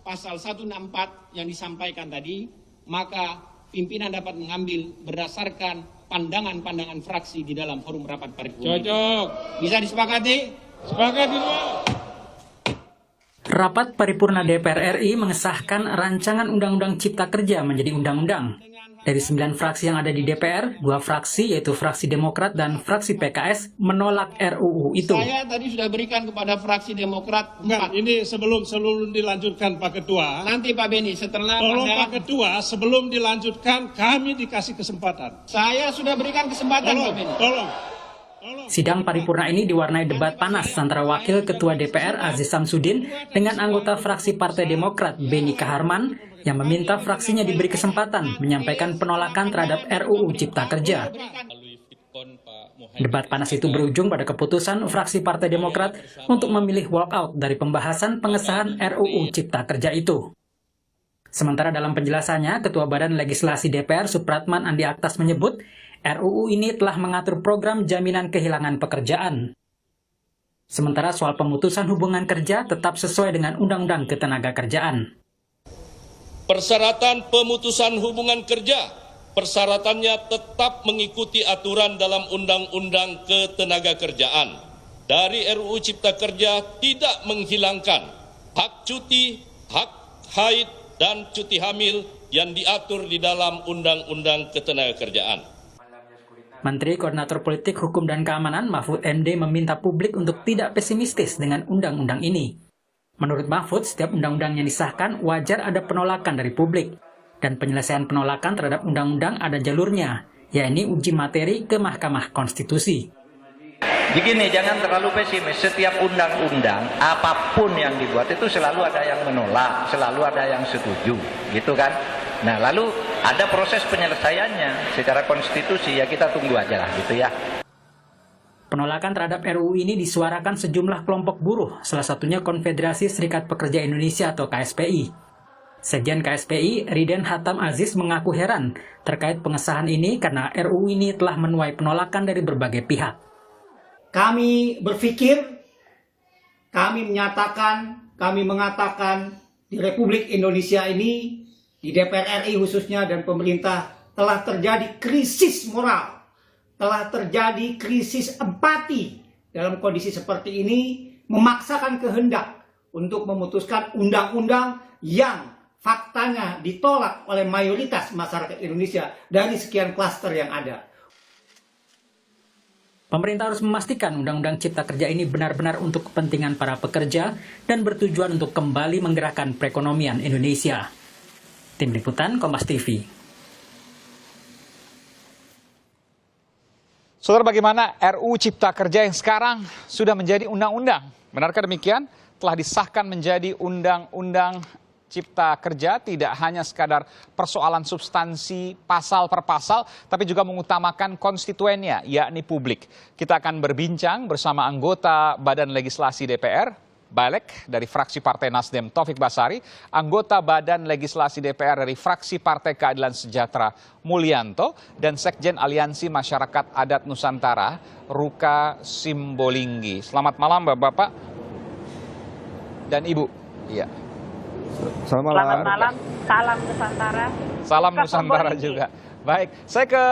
pasal 164 yang disampaikan tadi, maka pimpinan dapat mengambil berdasarkan pandangan-pandangan fraksi di dalam forum rapat paripurna. Cocok. Bisa disepakati? Sepakati. Rapat paripurna DPR RI mengesahkan rancangan Undang-Undang Cipta Kerja menjadi undang-undang. Dari 9 fraksi yang ada di DPR, 2 fraksi yaitu fraksi Demokrat dan fraksi PKS menolak RUU itu. Saya tadi sudah berikan kepada fraksi Demokrat 4. Enggak, ini sebelum dilanjutkan Pak Ketua. Nanti Pak Beni, setelah Tolong Pak Ketua, sebelum dilanjutkan kami dikasih kesempatan. saya sudah berikan kesempatan Pak Beni. Tolong. Sidang paripurna ini diwarnai debat panas antara Wakil Ketua DPR Aziz Samsudin dengan anggota fraksi Partai Demokrat Beni Kaharman yang meminta fraksinya diberi kesempatan menyampaikan penolakan terhadap RUU Cipta Kerja. Debat panas itu berujung pada keputusan fraksi Partai Demokrat untuk memilih walkout dari pembahasan pengesahan RUU Cipta Kerja itu. Sementara dalam penjelasannya, Ketua Badan Legislasi DPR Supratman Andi Aktas menyebut RUU ini telah mengatur program jaminan kehilangan pekerjaan. Sementara soal pemutusan hubungan kerja tetap sesuai dengan Undang-Undang Ketenagakerjaan. Persyaratan pemutusan hubungan kerja, persyaratannya tetap mengikuti aturan dalam Undang-Undang Ketenagakerjaan. Dari RUU Cipta Kerja tidak menghilangkan hak cuti, hak haid, dan cuti hamil yang diatur di dalam Undang-Undang Ketenagakerjaan. Menteri Koordinator Politik, Hukum, dan Keamanan Mahfud MD meminta publik untuk tidak pesimistis dengan undang-undang ini. Menurut Mahfud, setiap undang-undang yang disahkan wajar ada penolakan dari publik. Dan penyelesaian penolakan terhadap undang-undang ada jalurnya, yakni uji materi ke Mahkamah Konstitusi. Begini, jangan terlalu pesimis. Setiap undang-undang, apapun yang dibuat itu selalu ada yang menolak, selalu ada yang setuju, gitu kan? Nah, lalu ada proses penyelesaiannya secara konstitusi, ya kita tunggu aja lah, gitu ya. Penolakan terhadap RUU ini disuarakan sejumlah kelompok buruh, salah satunya Konfederasi Serikat Pekerja Indonesia atau KSPI. Sekjen KSPI, Riden Hatam Aziz mengaku heran terkait pengesahan ini karena RUU ini telah menuai penolakan dari berbagai pihak. Kami berpikir, kami mengatakan di Republik Indonesia ini, di DPR RI khususnya dan pemerintah telah terjadi krisis moral, telah terjadi krisis empati dalam kondisi seperti ini, memaksakan kehendak untuk memutuskan undang-undang yang faktanya ditolak oleh mayoritas masyarakat Indonesia dari sekian klaster yang ada. Pemerintah harus memastikan Undang-Undang Cipta Kerja ini benar-benar untuk kepentingan para pekerja dan bertujuan untuk kembali menggerakkan perekonomian Indonesia. Tim Liputan Kompas TV. Saudara, bagaimana RUU Cipta Kerja yang sekarang sudah menjadi undang-undang? Benarkah demikian? Telah disahkan menjadi undang-undang Cipta Kerja, tidak hanya sekadar persoalan substansi pasal per pasal, tapi juga mengutamakan konstituennya, yakni publik. Kita akan berbincang bersama anggota Badan Legislasi DPR, Balik dari fraksi Partai Nasdem Taufik Basari, anggota Badan Legislasi DPR dari fraksi Partai Keadilan Sejahtera Mulyanto, dan Sekjen Aliansi Masyarakat Adat Nusantara Ruka Simbolinggi. Selamat malam Bapak-Bapak dan Ibu. Iya. Selamat malam, salam Nusantara. Salam Nusantara juga. Baik, saya ke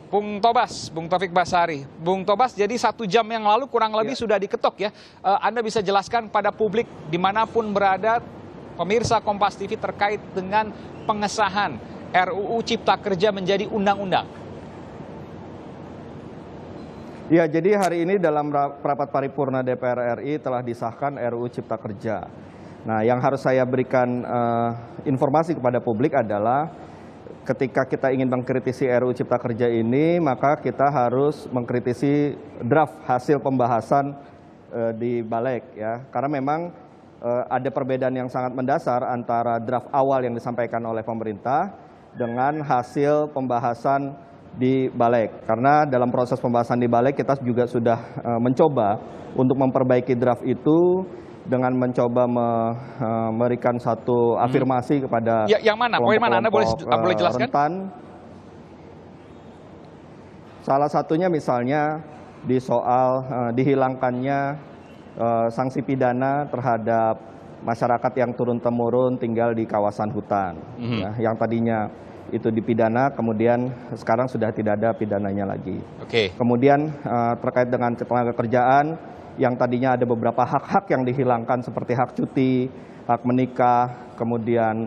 Bung Tobas, Bung Taufik Basari. Bung Tobas, jadi 1 jam yang lalu kurang lebih sudah diketok ya. Anda bisa jelaskan pada publik dimanapun berada, pemirsa Kompas TV terkait dengan pengesahan RUU Cipta Kerja menjadi undang-undang. Ya, jadi hari ini dalam rapat paripurna DPR RI telah disahkan RUU Cipta Kerja. Nah, yang harus saya berikan informasi kepada publik adalah ketika kita ingin mengkritisi RUU Cipta Kerja ini, maka kita harus mengkritisi draft hasil pembahasan di Balik ya. Karena memang ada perbedaan yang sangat mendasar antara draft awal yang disampaikan oleh pemerintah dengan hasil pembahasan di Balik. Karena dalam proses pembahasan di Balik kita juga sudah mencoba untuk memperbaiki draft itu dengan mencoba memberikan satu afirmasi kepada yang mana? Poin mana? Anda boleh jelaskan? Rentan. Salah satunya misalnya di soal dihilangkannya sanksi pidana terhadap masyarakat yang turun-temurun tinggal di kawasan hutan, ya, yang tadinya itu dipidana, kemudian sekarang sudah tidak ada pidananya lagi. Kemudian terkait dengan ketenaga kerjaan, yang tadinya ada beberapa hak-hak yang dihilangkan seperti hak cuti, hak menikah, kemudian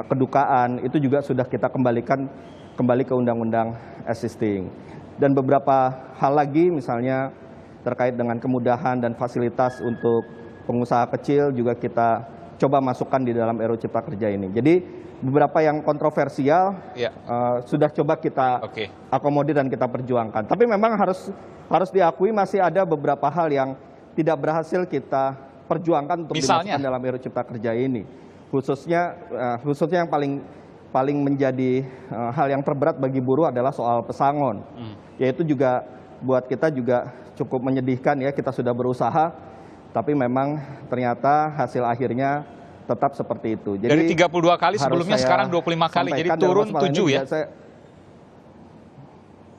kedukaan, itu juga sudah kita kembalikan kembali ke undang-undang existing. Dan beberapa hal lagi, misalnya terkait dengan kemudahan dan fasilitas untuk pengusaha kecil juga kita coba masukkan di dalam RUU Cipta Kerja ini. Jadi beberapa yang kontroversial sudah coba kita akomodir dan kita perjuangkan. Tapi memang harus diakui masih ada beberapa hal yang tidak berhasil kita perjuangkan untuk dimasukkan dalam RUU Cipta Kerja ini. Khususnya yang paling menjadi hal yang terberat bagi buruh adalah soal pesangon. Yaitu juga buat kita juga cukup menyedihkan ya, kita sudah berusaha, tapi memang ternyata hasil akhirnya tetap seperti itu. Jadi dari 32 kali sebelumnya sekarang 25 kali, jadi turun 7 ya?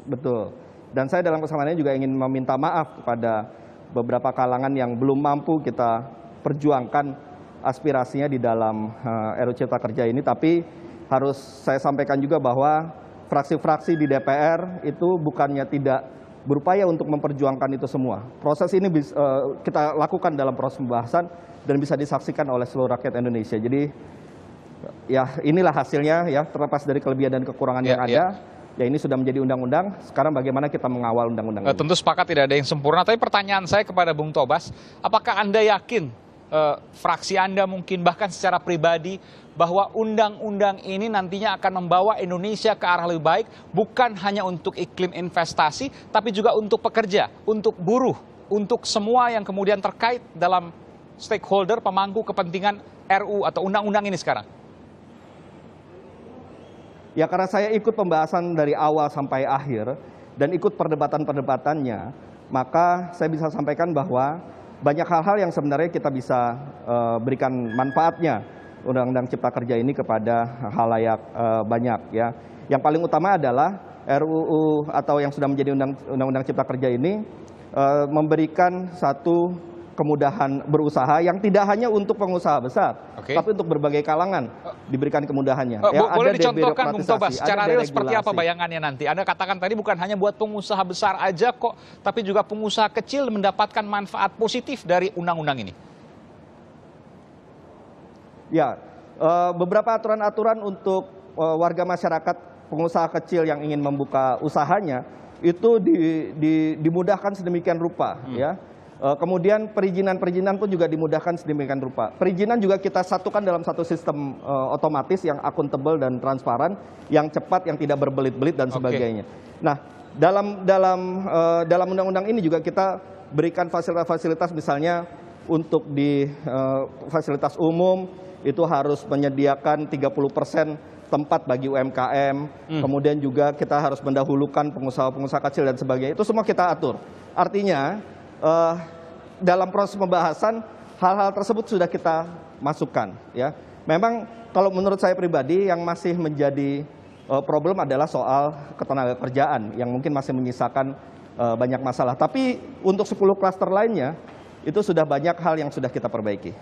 Betul. Dan saya dalam kesempatan ini juga ingin meminta maaf kepada beberapa kalangan yang belum mampu kita perjuangkan aspirasinya di dalam RUU Cipta Kerja ini, tapi harus saya sampaikan juga bahwa fraksi-fraksi di DPR itu bukannya tidak berupaya untuk memperjuangkan itu semua. Proses ini kita lakukan dalam proses pembahasan dan bisa disaksikan oleh seluruh rakyat Indonesia. Jadi ya inilah hasilnya ya, terlepas dari kelebihan dan kekurangan yang ada. Ya ini sudah menjadi undang-undang, sekarang bagaimana kita mengawal undang-undang ini. Tentu sepakat tidak ada yang sempurna, tapi pertanyaan saya kepada Bung Tobas, apakah Anda yakin, fraksi Anda mungkin bahkan secara pribadi, bahwa undang-undang ini nantinya akan membawa Indonesia ke arah lebih baik, bukan hanya untuk iklim investasi, tapi juga untuk pekerja, untuk buruh, untuk semua yang kemudian terkait dalam stakeholder pemangku kepentingan RU atau undang-undang ini sekarang? Ya karena saya ikut pembahasan dari awal sampai akhir dan ikut perdebatan-perdebatannya, maka saya bisa sampaikan bahwa banyak hal-hal yang sebenarnya kita bisa berikan manfaatnya Undang-Undang Cipta Kerja ini kepada halayak banyak ya. Yang paling utama adalah RUU atau yang sudah menjadi Undang-Undang Cipta Kerja ini memberikan satu kemudahan berusaha yang tidak hanya untuk pengusaha besar, tapi untuk berbagai kalangan diberikan kemudahannya. Boleh dicontohkan Bung Tobas, secara real seperti apa bayangannya nanti? Anda katakan tadi bukan hanya buat pengusaha besar aja kok, tapi juga pengusaha kecil mendapatkan manfaat positif dari undang-undang ini. Ya, beberapa aturan-aturan untuk warga masyarakat, pengusaha kecil yang ingin membuka usahanya, itu dimudahkan sedemikian rupa ya. Kemudian perizinan-perizinan pun juga dimudahkan sedemikian rupa. Perizinan juga kita satukan dalam satu sistem otomatis yang akuntabel dan transparan, yang cepat, yang tidak berbelit-belit dan sebagainya. Nah, dalam undang-undang ini juga kita berikan fasilitas-fasilitas, misalnya untuk di fasilitas umum itu harus menyediakan 30% tempat bagi UMKM. Kemudian juga kita harus mendahulukan pengusaha-pengusaha kecil dan sebagainya. Itu semua kita atur. Artinya dalam proses pembahasan hal-hal tersebut sudah kita masukkan ya. Memang kalau menurut saya pribadi yang masih menjadi problem adalah soal ketenaga kerjaan yang mungkin masih menyisakan banyak masalah. Tapi untuk 10 klaster lainnya itu sudah banyak hal yang sudah kita perbaiki.